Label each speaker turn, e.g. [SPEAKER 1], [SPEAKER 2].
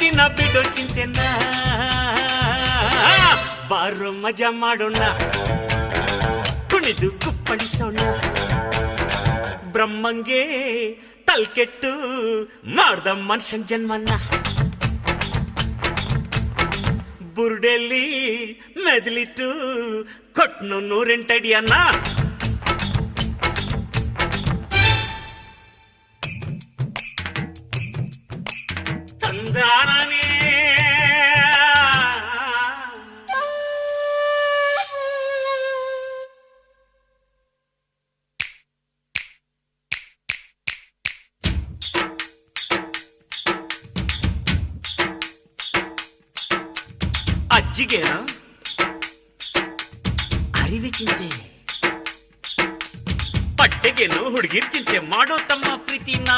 [SPEAKER 1] ದಿನ ಬಿಡೋ ಚಿಂತೆನ ಬಾರೋ ಮಜಾ ಮಾಡೋಣ ಕುಣಿದು ಕುಪ್ಪಳಿಸೋಣ ಬ್ರಹ್ಮಂಗೆ ತಲ್ಕೆಟ್ಟು ಮಾಡ್ದ ಮನುಷ್ಯನ್ ಜನ್ಮನ್ನ ಬುರುಡೆಲ್ಲಿ ಮೆದಲಿಟ್ಟು ಕೊಟ್ನು 108 ಅಡಿಯನ್ನ ತಂದಾನೇ ಅಜ್ಜಿಗೇನ ಅರಿವೆ ಚಿಂತೆ ಪಟ್ಟೆಗೇನು ಹುಡುಗಿರ್ ಚಿಂತೆ ಮಾಡೋ ತಮ್ಮ ಪ್ರೀತಿನ